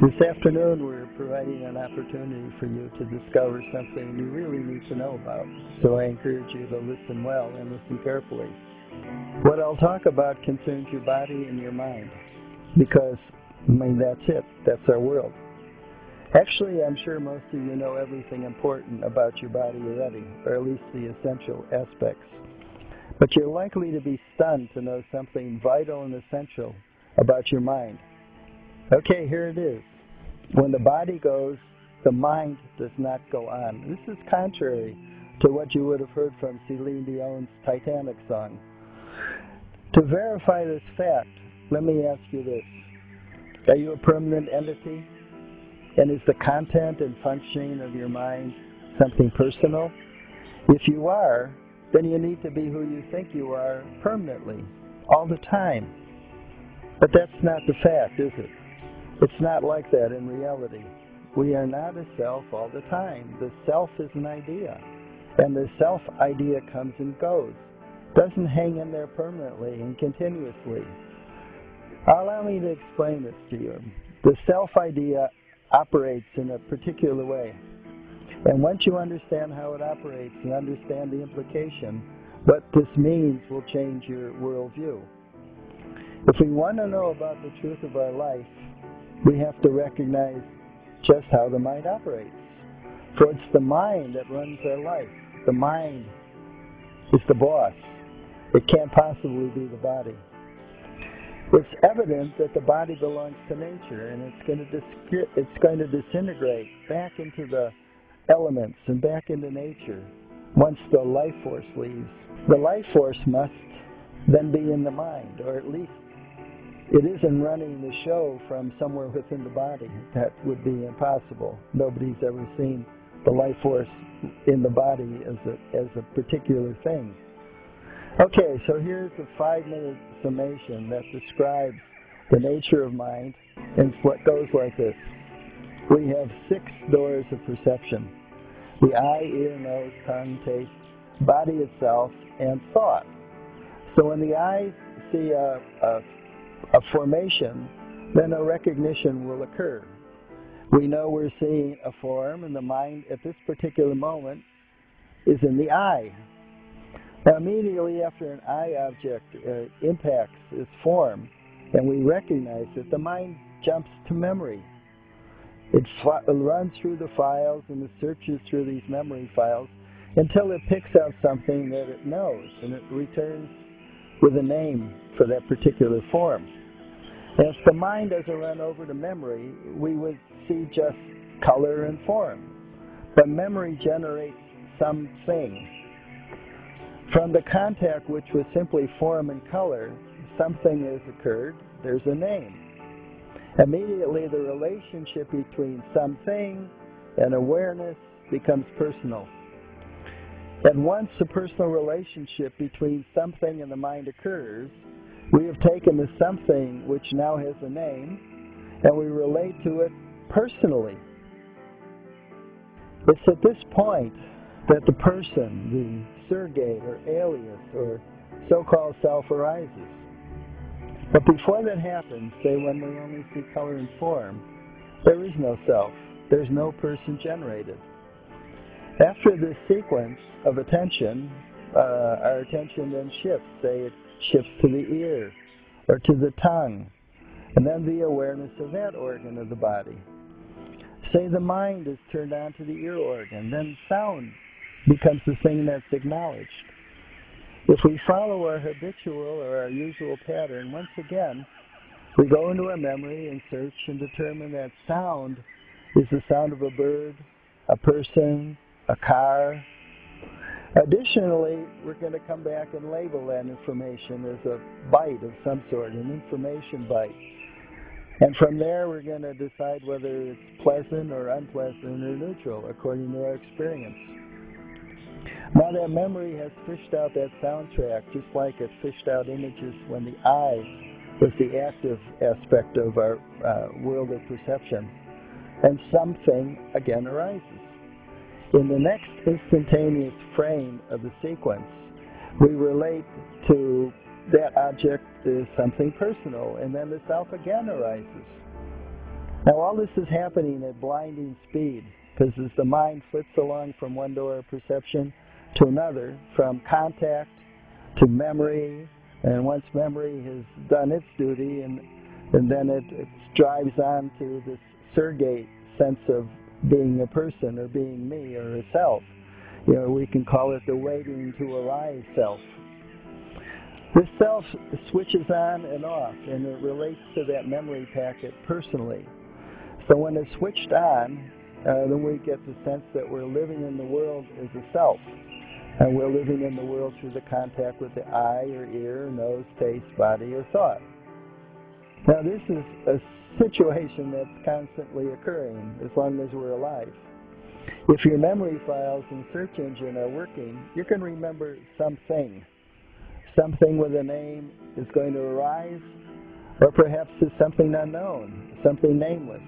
This afternoon we're providing an opportunity for you to discover something you really need to know about. So I encourage you to listen well and listen carefully. What I'll talk about concerns your body and your mind because, that's it. That's our world. Actually, I'm sure most of you know everything important about your body already, or at least the essential aspects. But you're likely to be stunned to know something vital and essential about your mind. Okay, here it is. When the body goes, the mind does not go on. This is contrary to what you would have heard from Celine Dion's Titanic song. To verify this fact, let me ask you this. Are you a permanent entity? And is the content and functioning of your mind something personal? If you are, then you need to be who you think you are permanently, all the time. But that's not the fact, is it? It's not like that in reality. We are not a self all the time. The self is an idea, and the self idea comes and goes. It doesn't hang in there permanently and continuously. Allow me to explain this to you. The self idea operates in a particular way. And once you understand how it operates and understand the implication, what this means will change your worldview. If we want to know about the truth of our life, we have to recognize just how the mind operates. For it's the mind that runs our life. The mind is the boss. It can't possibly be the body. It's evident that the body belongs to nature, and it's going to disintegrate back into the elements and back into nature once the life force leaves. The life force must then be in the mind, or at least it isn't running the show from somewhere within the body. That would be impossible. Nobody's ever seen the life force in the body as a particular thing. Okay, so here's a 5-minute summation that describes the nature of mind, and it goes like this. We have 6 doors of perception: the eye, ear, nose, tongue, taste, body itself, and thought. So when the eyes see a formation, then a recognition will occur. We know we're seeing a form, and the mind at this particular moment is in the eye. Now, immediately after an eye object impacts its form, and we recognize it, the mind jumps to memory. It runs through the files and it searches through these memory files until it picks out something that it knows, and it returns with a name for that particular form. And if the mind doesn't run over to memory, we would see just color and form. But memory generates something. From the contact, which was simply form and color, something has occurred. There's a name. Immediately, the relationship between something and awareness becomes personal. And once a personal relationship between something and the mind occurs, we have taken the something, which now has a name, and we relate to it personally. It's at this point that the person, the surrogate or alias or so-called self arises. But before that happens, say when we only see color and form, there is no self. There's no person generated. After this sequence of attention, our attention then shifts. Say it shifts to the ear or to the tongue, and then the awareness of that organ of the body. Say the mind is turned on to the ear organ, then sound becomes the thing that's acknowledged. If we follow our habitual or our usual pattern, once again, we go into our memory and search and determine that sound is the sound of a bird, a person, a car. Additionally, we're going to come back and label that information as a byte of some sort, an information byte. And from there, we're going to decide whether it's pleasant or unpleasant or neutral according to our experience. Now that memory has fished out that soundtrack, just like it fished out images when the eye was the active aspect of our world of perception, and something again arises. In the next instantaneous frame of the sequence, we relate to that object as something personal, and then the self again arises. Now all this is happening at blinding speed, because as the mind flits along from one door of perception to another, from contact to memory, and once memory has done its duty, and then it drives on to this surrogate sense of being a person or being me or a self. We can call it the waiting to arise self. This self switches on and off, and it relates to that memory packet personally. So when it's switched on, then we get the sense that we're living in the world as a self. And we're living in the world through the contact with the eye or ear, nose, taste, body, or thought. Now this is a situation that's constantly occurring as long as we're alive. If your memory files and search engine are working, you can remember something. Something with a name is going to arise, or perhaps it's something unknown, something nameless.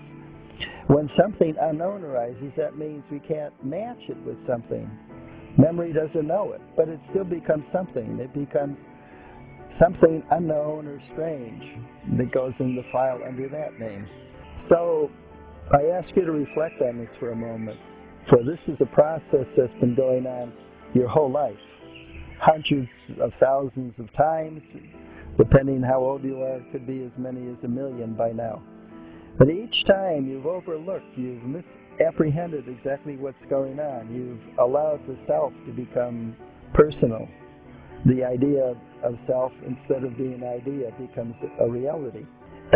When something unknown arises, that means we can't match it with something. Memory doesn't know it, but it still becomes something. It becomes something unknown or strange that goes in the file under that name. So I ask you to reflect on this for a moment, for this is a process that's been going on your whole life, hundreds of thousands of times. Depending how old you are, it could be as many as 1 million by now. But each time you've overlooked, you've misapprehended exactly what's going on. You've allowed the self to become personal. The idea of self, instead of being an idea, becomes a reality.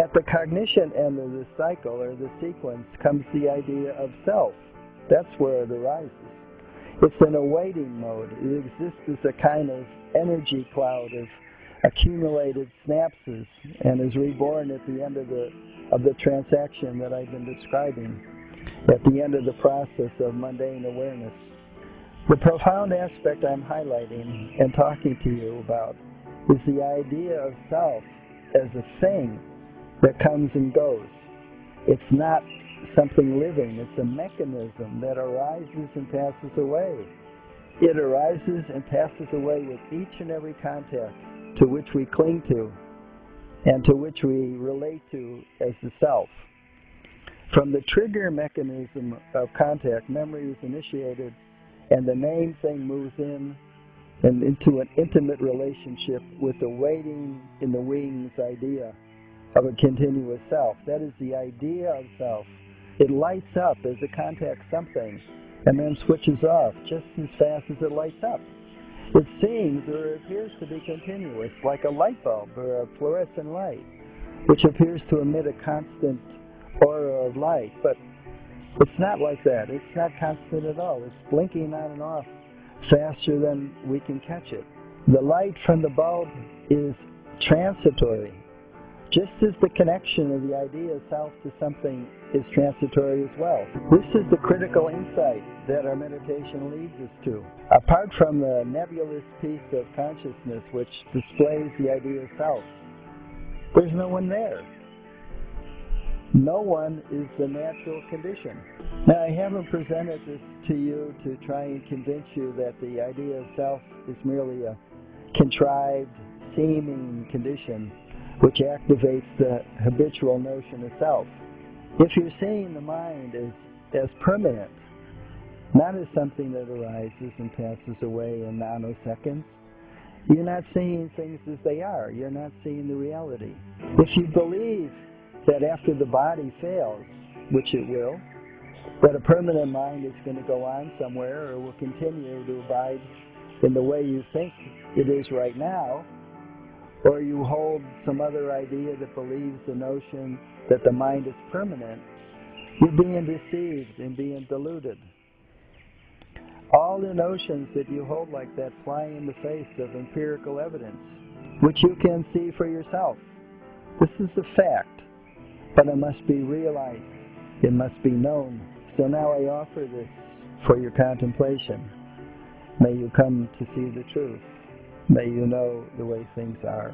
At the cognition end of the cycle or the sequence comes the idea of self. That's where it arises. It's in a waiting mode. It exists as a kind of energy cloud of accumulated synapses and is reborn at the end of the transaction that I've been describing, at the end of the process of mundane awareness. The profound aspect I'm highlighting and talking to you about is the idea of self as a thing that comes and goes. It's not something living. It's a mechanism that arises and passes away. It arises and passes away with each and every contact to which we cling to and to which we relate to as the self. From the trigger mechanism of contact, memory is initiated and the name thing moves in and into an intimate relationship with the waiting in the wings idea of a continuous self. That is the idea of self. It lights up as it contacts something and then switches off just as fast as it lights up. It seems or appears to be continuous, like a light bulb or a fluorescent light, which appears to emit a constant aura of light. But it's not like that. It's not constant at all. It's blinking on and off faster than we can catch it. The light from the bulb is transitory, just as the connection of the idea of self to something is transitory as well. This is the critical insight that our meditation leads us to. Apart from the nebulous piece of consciousness which displays the idea of self, there's no one there. No one is the natural condition. Now, I haven't presented this to you to try and convince you that the idea of self is merely a contrived, seeming condition which activates the habitual notion of self. If you're seeing the mind as permanent, not as something that arises and passes away in nanoseconds, you're not seeing things as they are. You're not seeing the reality. If you believe that after the body fails, which it will, that a permanent mind is going to go on somewhere or will continue to abide in the way you think it is right now, or you hold some other idea that believes the notion that the mind is permanent, you're being deceived and being deluded. All the notions that you hold like that fly in the face of empirical evidence, which you can see for yourself. This is a fact, but it must be realized. It must be known. So now I offer this for your contemplation. May you come to see the truth. May you know the way things are.